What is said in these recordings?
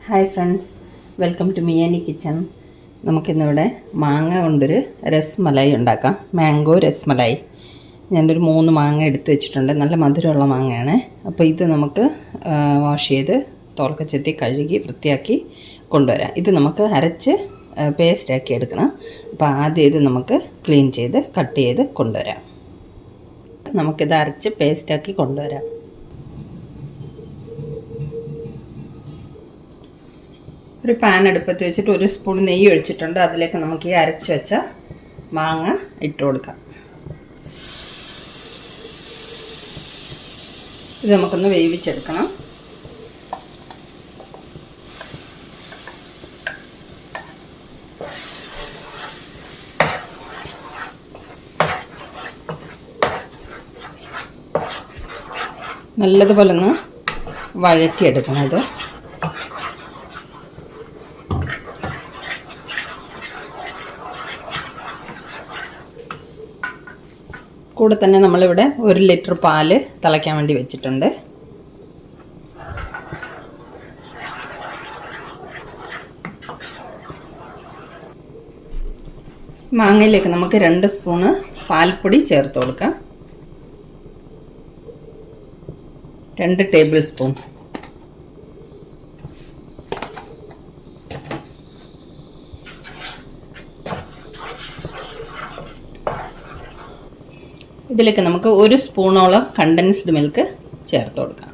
Hi friends, welcome to Miyani kitchen. നമുക്കിന്നിവിടെ മാങ്ങ കൊണ്ടൊരു രസ്മലായി ഉണ്ടാക്കാം. മാംഗോ രസ്മലായി. ഞാനൊരു 3 മാങ്ങ എടുത്തു വെച്ചിട്ടുണ്ട്. നല്ല മധുരമുള്ള മാങ്ങയാണ്. അപ്പോൾ ഇത് നമുക്ക് വാഷ് ചെയ്ത് തോലൊക്കെ ചെത്തി കഴുകി വൃത്തിയാക്കി കൊണ്ടുവരാം. ഇത് നമുക്ക് അരച്ച് പേസ്റ്റാക്കി എടുക്കണം. അപ്പോൾ ആദ്യം ഇത് നമുക്ക് ക്ലീൻ ചെയ്ത് കട്ട് ചെയ്ത് കൊണ്ടുവരാം. നമുക്കിത് അരച്ച് പേസ്റ്റാക്കി കൊണ്ടുവരാം. ഒരു പാൻ അടുപ്പത്ത് വെച്ചിട്ട് 1 സ്പൂൺ നെയ്യ് ഒഴിച്ചിട്ടുണ്ട്. അതിലേക്ക് നമുക്ക് ഈ അരച്ച് വെച്ച മാങ്ങ ഇട്ട് കൊടുക്കാം. ഇത് നമുക്കൊന്ന് വേവിച്ചെടുക്കണം. നല്ലതുപോലെ ഒന്ന് വഴറ്റിയെടുക്കണം. ഇത് കൂടെ തന്നെ നമ്മളിവിടെ 1 ലിറ്റർ പാല് തിളയ്ക്കാൻ വേണ്ടി വെച്ചിട്ടുണ്ട്. മാങ്ങയിലേക്ക് നമുക്ക് 2 സ്പൂണ് പാൽപ്പൊടി ചേർത്ത് കൊടുക്കാം. 2 ടേബിൾ സ്പൂൺ. ഇതിലേക്ക് നമുക്ക് 1 സ്പൂണോളം കണ്ടൻസ്ഡ് മിൽക്ക് ചേർത്ത് കൊടുക്കാം.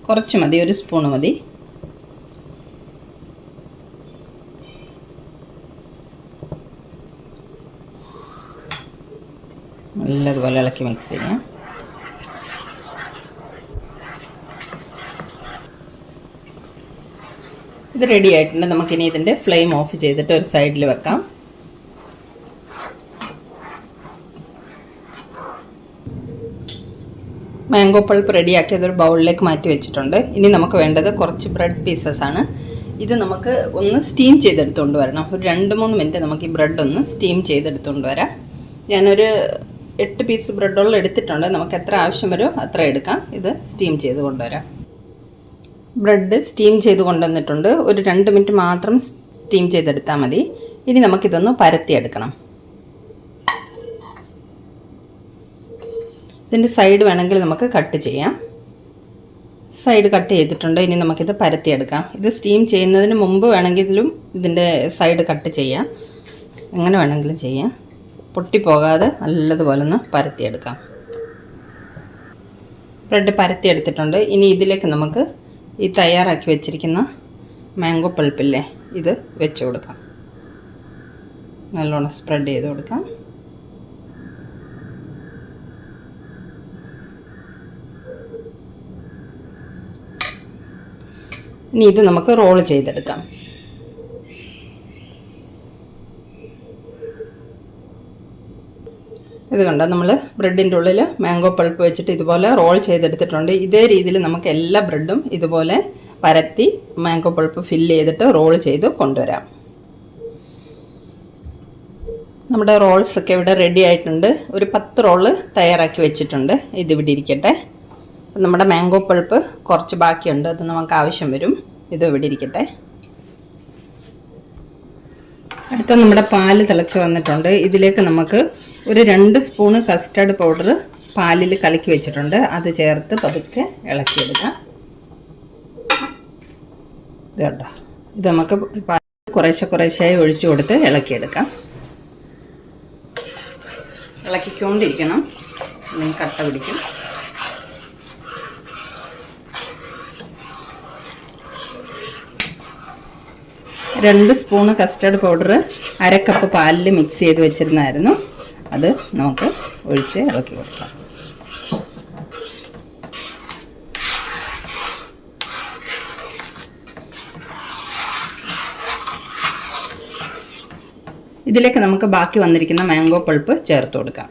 കുറച്ച് മതി, 1 സ്പൂൺ മതി. നല്ലതുപോലെ ഇളക്കി മിക്സ് ചെയ്യാം. ഇത് റെഡി ആയിട്ടുണ്ട്. നമുക്കിനി ഇതിൻ്റെ ഫ്ലെയിം ഓഫ് ചെയ്തിട്ട് ഒരു സൈഡിൽ വെക്കാം. മാംഗോ പൾപ്പ് റെഡിയാക്കി അതൊരു ബൗളിലേക്ക് മാറ്റി വെച്ചിട്ടുണ്ട്. ഇനി നമുക്ക് വേണ്ടത് കുറച്ച് ബ്രെഡ് പീസസ് ആണ്. ഇത് നമുക്ക് ഒന്ന് സ്റ്റീം ചെയ്തെടുത്തുകൊണ്ട് വരണം. ഒരു 2-3 മിനിറ്റ് നമുക്ക് ഈ ബ്രെഡ് ഒന്ന് സ്റ്റീം ചെയ്തെടുത്തുകൊണ്ട് വരാം. ഞാനൊരു 8 പീസ് ബ്രെഡോളം എടുത്തിട്ടുണ്ട്. നമുക്ക് എത്ര ആവശ്യം വരുമോ അത്ര എടുക്കാം. ഇത് സ്റ്റീം ചെയ്ത് കൊണ്ടുവരാം. ബ്രെഡ് സ്റ്റീം ചെയ്ത് കൊണ്ടുവന്നിട്ടുണ്ട്. ഒരു 2 മിനിറ്റ് മാത്രം സ്റ്റീം ചെയ്തെടുത്താൽ മതി. ഇനി നമുക്കിതൊന്ന് പരത്തിയെടുക്കണം. ഇതിൻ്റെ സൈഡ് വേണമെങ്കിൽ നമുക്ക് കട്ട് ചെയ്യാം. സൈഡ് കട്ട് ചെയ്തിട്ടുണ്ട്. ഇനി നമുക്കിത് പരത്തിയെടുക്കാം. ഇത് സ്റ്റീം ചെയ്യുന്നതിന് മുമ്പ് വേണമെങ്കിലും ഇതിൻ്റെ സൈഡ് കട്ട് ചെയ്യാം. എങ്ങനെ വേണമെങ്കിലും ചെയ്യാം. പൊട്ടിപ്പോകാതെ നല്ലതുപോലെ ഒന്ന് പരത്തിയെടുക്കാം. ബ്രെഡ് പരത്തിയെടുത്തിട്ടുണ്ട്. ഇനി ഇതിലേക്ക് നമുക്ക് ഈ തയ്യാറാക്കി വെച്ചിരിക്കുന്ന മാംഗോ പൾപ്പില്ലേ, ഇത് വെച്ച് കൊടുക്കാം. നല്ലോണം സ്പ്രെഡ് ചെയ്ത് കൊടുക്കാം. ഇനി ഇത് നമുക്ക് റോൾ ചെയ്തെടുക്കാം. ഇത് കണ്ടോ, നമ്മൾ ബ്രെഡിൻ്റെ ഉള്ളിൽ മാംഗോ പൾപ്പ് വെച്ചിട്ട് ഇതുപോലെ റോൾ ചെയ്തെടുത്തിട്ടുണ്ട്. ഇതേ രീതിയിൽ നമുക്ക് എല്ലാ ബ്രെഡും ഇതുപോലെ പരത്തി മാംഗോ പൾപ്പ് ഫില്ല് ചെയ്തിട്ട് റോൾ ചെയ്ത് കൊണ്ടുവരാം. നമ്മുടെ റോൾസൊക്കെ ഇവിടെ റെഡി ആയിട്ടുണ്ട്. ഒരു 10 റോള് തയ്യാറാക്കി വെച്ചിട്ടുണ്ട്. ഇതിവിടെ ഇരിക്കട്ടെ. നമ്മുടെ മാംഗോ പൾപ്പ് കുറച്ച് ബാക്കിയുണ്ട്. അത് നമുക്ക് ആവശ്യം വരും. ഇത് ഇവിടെ ഇരിക്കട്ടെ. അടുത്ത നമ്മുടെ പാല് തിളച്ച് വന്നിട്ടുണ്ട്. ഇതിലേക്ക് നമുക്ക് ഒരു 2 സ്പൂണ് കസ്റ്റർഡ് പൗഡർ പാലിൽ കലക്കി വെച്ചിട്ടുണ്ട്. അത് ചേർത്ത് പതുക്കെ ഇളക്കിയെടുക്കാം. ഇത് കണ്ടോ, ഇത് നമുക്ക് കുറേശ്ശെയായി ഒഴിച്ചു കൊടുത്ത് ഇളക്കിയെടുക്കാം. ഇളക്കിക്കൊണ്ടിരിക്കണം, അല്ലെങ്കിൽ കട്ട പിടിക്കും. 2 സ്പൂണ് കസ്റ്റർഡ് പൗഡർ 1/2 കപ്പ് പാലിൽ മിക്സ് ചെയ്ത് വെച്ചിരുന്നായിരുന്നു. അത് നമുക്ക് ഒഴിച്ച് ഇളക്കി കൊടുക്കാം. ഇതിലേക്ക് നമുക്ക് ബാക്കി വന്നിരിക്കുന്ന മാംഗോ പൾപ്പ് ചേർത്ത് കൊടുക്കാം.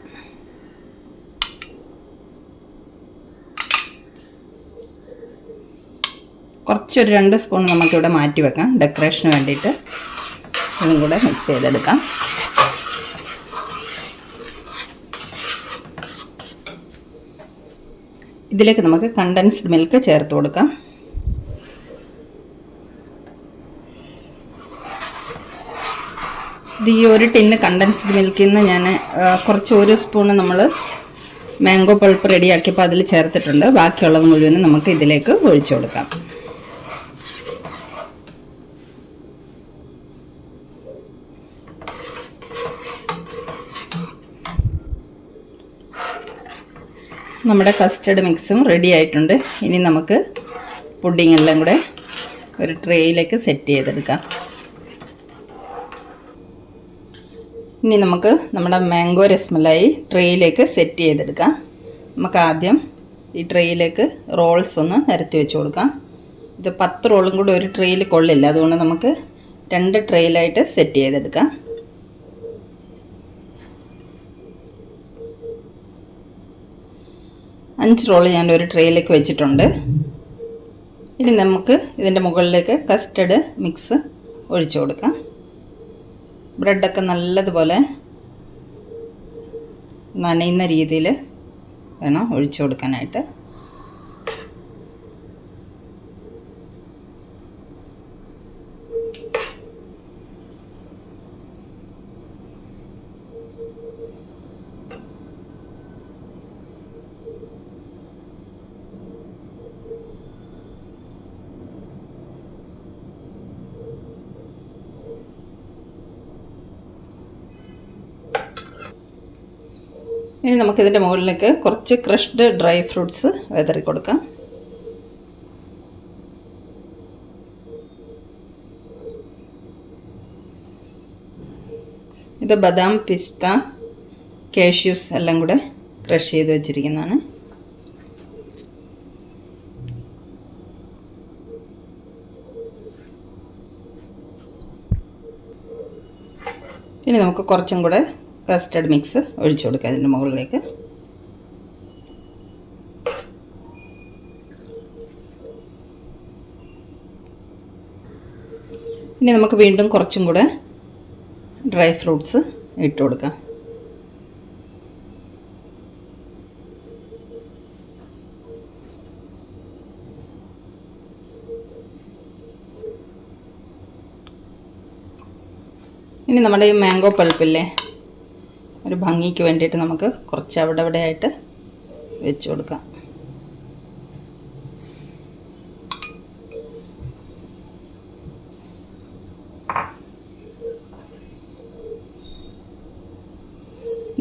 കുറച്ചൊരു 2 സ്പൂൺ നമുക്കിവിടെ മാറ്റി വെക്കാം ഡെക്കറേഷന് വേണ്ടിയിട്ട്. ഇതും കൂടെ മിക്സ് ചെയ്തെടുക്കാം. ഇതിലേക്ക് നമുക്ക് കണ്ടൻസ്ഡ് മിൽക്ക് ചേർത്ത് കൊടുക്കാം. ഇത് ഈ ഒരു ടിന്ന് കണ്ടൻസ്ഡ് മിൽക്കിൽ നിന്ന് ഞാൻ കുറച്ച് ഒരു സ്പൂണ് നമ്മൾ മാംഗോ പൾപ്പ് റെഡിയാക്കിയപ്പോൾ അതിൽ ചേർത്തിട്ടുണ്ട്. ബാക്കിയുള്ളത് മുഴുവനും നമുക്ക് ഇതിലേക്ക് ഒഴിച്ചു കൊടുക്കാം. നമ്മുടെ കസ്റ്റർഡ് മിക്സും റെഡി ആയിട്ടുണ്ട്. ഇനി നമുക്ക് പുഡിംഗ് എല്ലാം കൂടെ ഒരു ട്രേയിലേക്ക് സെറ്റ് ചെയ്തെടുക്കാം. ഇനി നമുക്ക് നമ്മുടെ മാംഗോ രസ്മലായി ട്രേയിലേക്ക് സെറ്റ് ചെയ്തെടുക്കാം. നമുക്ക് ആദ്യം ഈ ട്രേയിലേക്ക് റോൾസ് ഒന്ന് നിരത്തി വെച്ച് കൊടുക്കാം. ഇത് 10 റോളും കൂടി ഒരു ട്രേയിൽ കൊള്ളില്ല, അതുകൊണ്ട് നമുക്ക് 2 ട്രേയിലായിട്ട് സെറ്റ് ചെയ്തെടുക്കാം. അഞ്ച് റോള് ഞാൻ ഒരു ട്രേയിലേക്ക് വെച്ചിട്ടുണ്ട്. ഇനി നമുക്ക് ഇതിൻ്റെ മുകളിലേക്ക് കസ്റ്റർഡ് മിക്സ് ഒഴിച്ചു കൊടുക്കാം. ബ്രെഡൊക്കെ നല്ലതുപോലെ നനയുന്ന രീതിയിൽ വേണം ഒഴിച്ചു കൊടുക്കാനായിട്ട്. ഇനി നമുക്കിതിൻ്റെ മുകളിലേക്ക് കുറച്ച് ക്രഷ്ഡ് ഡ്രൈ ഫ്രൂട്ട്സ് വിതറി കൊടുക്കാം. ഇത് ബദാം, പിസ്ത, കാഷ്യൂസ് എല്ലാം കൂടെ ക്രഷ് ചെയ്ത് വെച്ചിരിക്കുന്നതാണ്. ഇനി നമുക്ക് കുറച്ചും കൂടെ കസ്റ്റർഡ് മിക്സ് ഒഴിച്ചു കൊടുക്കാം ഇതിൻ്റെ മുകളിലേക്ക്. ഇനി നമുക്ക് വീണ്ടും കുറച്ചും കൂടെ ഡ്രൈ ഫ്രൂട്ട്സ് ഇട്ട് കൊടുക്കാം. ഇനി നമ്മുടെ ഈ മാംഗോ പൾപ്പില്ലേ, ഒരു ഭംഗിക്ക് വേണ്ടിയിട്ട് നമുക്ക് കുറച്ച് അവിടെ ഇവിടെ ആയിട്ട് വെച്ച് കൊടുക്കാം.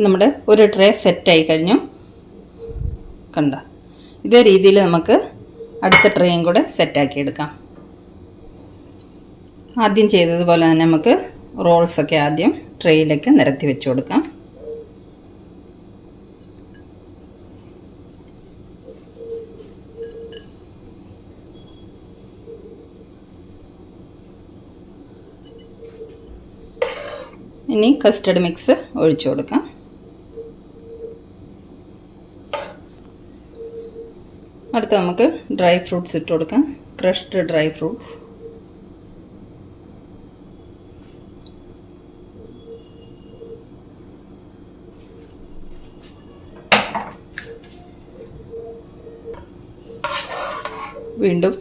നമ്മുടെ ഒരു ട്രേ സെറ്റായി കഴിഞ്ഞു. കണ്ട ഇതേ രീതിയിൽ നമുക്ക് അടുത്ത ട്രേയും കൂടെ സെറ്റാക്കി എടുക്കാം. ആദ്യം ചെയ്തതുപോലെ തന്നെ നമുക്ക് റോൾസൊക്കെ ആദ്യം ട്രേയിലേക്ക് നിരത്തി വെച്ച് കൊടുക്കാം. ഇനി കസ്റ്റർഡ് മിക്സ് ഒഴിച്ചു കൊടുക്കാം. അടുത്ത് നമുക്ക് ഡ്രൈ ഫ്രൂട്ട്സ് ഇട്ട് കൊടുക്കാം. Crushed dry fruits. വീണ്ടും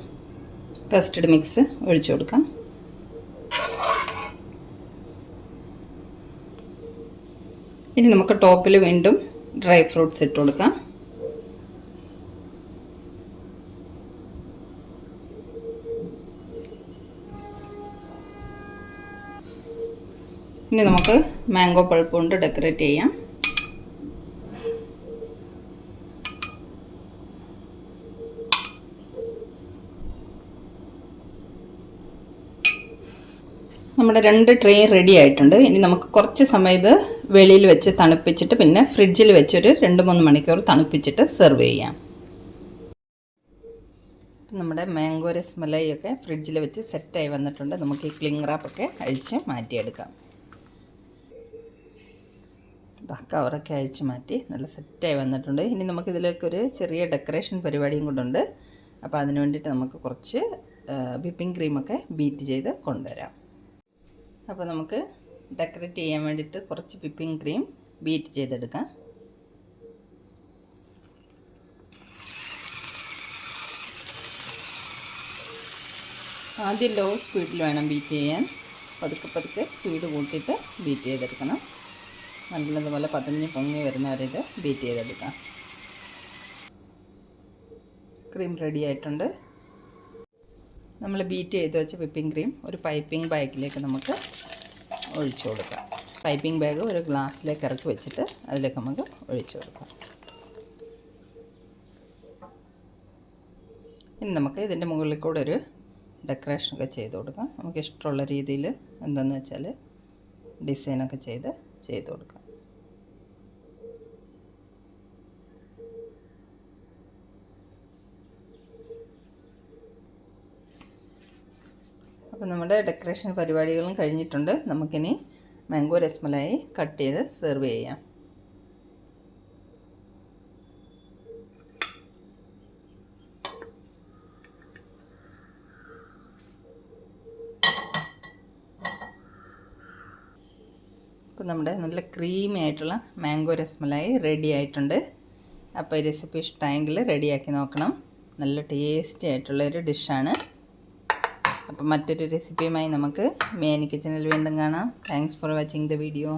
കസ്റ്റർഡ് മിക്സ് ഒഴിച്ചു കൊടുക്കാം. ഇനി നമുക്ക് ടോപ്പിൽ വീണ്ടും ഡ്രൈ ഫ്രൂട്ട്സ് ഇട്ട് കൊടുക്കാം. ഇനി നമുക്ക് മാംഗോ പൾപ്പ് കൊണ്ട് ഡെക്കറേറ്റ് ചെയ്യാം. നമ്മുടെ 2 ട്രേ റെഡി ആയിട്ടുണ്ട്. ഇനി നമുക്ക് കുറച്ച് സമയം ഇത് വെളിയിൽ വെച്ച് തണുപ്പിച്ചിട്ട് പിന്നെ ഫ്രിഡ്ജിൽ വെച്ചൊരു 2-3 മണിക്കൂർ തണുപ്പിച്ചിട്ട് സെർവ് ചെയ്യാം. നമ്മുടെ മാംഗോ രസ്മലായി ഒക്കെ ഫ്രിഡ്ജിൽ വെച്ച് സെറ്റായി വന്നിട്ടുണ്ട്. നമുക്ക് ഈ ക്ലിംഗ് റാപ്പൊക്കെ അഴിച്ച് മാറ്റിയെടുക്കാം. കവറൊക്കെ അഴിച്ച് മാറ്റി നല്ല സെറ്റായി വന്നിട്ടുണ്ട്. ഇനി നമുക്കിതിലേക്കൊരു ചെറിയ ഡെക്കറേഷൻ പരിപാടിയും കൊണ്ടുണ്ട്. അപ്പോൾ അതിന് വേണ്ടിയിട്ട് നമുക്ക് കുറച്ച് വിപ്പിംഗ് ക്രീമൊക്കെ ബീറ്റ് ചെയ്ത് കൊണ്ടുവരാം. അപ്പോൾ നമുക്ക് ഡെക്കറേറ്റ് ചെയ്യാൻ വേണ്ടിയിട്ട് കുറച്ച് വിപ്പിംഗ് ക്രീം ബീറ്റ് ചെയ്തെടുക്കാം. ആദ്യം ലോ സ്പീഡിൽ വേണം ബീറ്റ് ചെയ്യാൻ. പതുക്കെ പതുക്കെ സ്പീഡ് കൂട്ടിയിട്ട് ബീറ്റ് ചെയ്തെടുക്കണം. നല്ലതുപോലെ പതഞ്ഞ് പൊങ്ങി വരുന്നവരെ ഇത് ബീറ്റ് ചെയ്തെടുക്കാം. ക്രീം റെഡി ആയിട്ടുണ്ട്. നമ്മൾ ബീറ്റ് ചെയ്ത് വെച്ച വിപ്പിംഗ് ക്രീം ഒരു പൈപ്പിംഗ് ബാഗിലേക്ക് നമുക്ക് ഒഴിച്ചു കൊടുക്കാം. പൈപ്പിംഗ് ബാഗ് ഒരു ഗ്ലാസ്സിലേക്ക് ഇറക്കി വെച്ചിട്ട് അതിലേക്ക് നമുക്ക് ഒഴിച്ചു കൊടുക്കാം. ഇനി നമുക്ക് ഇതിൻ്റെ മുകളിൽ കൂടെ ഒരു ഡെക്കറേഷനൊക്കെ ചെയ്ത് കൊടുക്കാം. നമുക്ക് ഇഷ്ടമുള്ള രീതിയിൽ എന്താണെന്ന് വെച്ചാൽ ഡിസൈനൊക്കെ ചെയ്ത് കൊടുക്കാം. അപ്പോൾ നമ്മുടെ ഡെക്കറേഷൻ പരിപാടികളും കഴിഞ്ഞിട്ടുണ്ട്. നമുക്കിനി മാംഗോ രസ്മലായി കട്ട് ചെയ്ത് സെർവ് ചെയ്യാം. അപ്പോൾ നമ്മുടെ നല്ല ക്രീമി ആയിട്ടുള്ള മാംഗോ രസ്മലായി റെഡി ആയിട്ടുണ്ട്. അപ്പോൾ ഈ റെസിപ്പി ഇഷ്ടമായെങ്കിൽ റെഡിയാക്കി നോക്കണം. നല്ല ടേസ്റ്റി ആയിട്ടുള്ളൊരു ഡിഷാണ്. അപ്പോൾ മറ്റൊരു റെസിപ്പിയുമായി നമുക്ക് മിയാനി കിച്ചണിൽ വീണ്ടും കാണാം. Thanks for watching the video.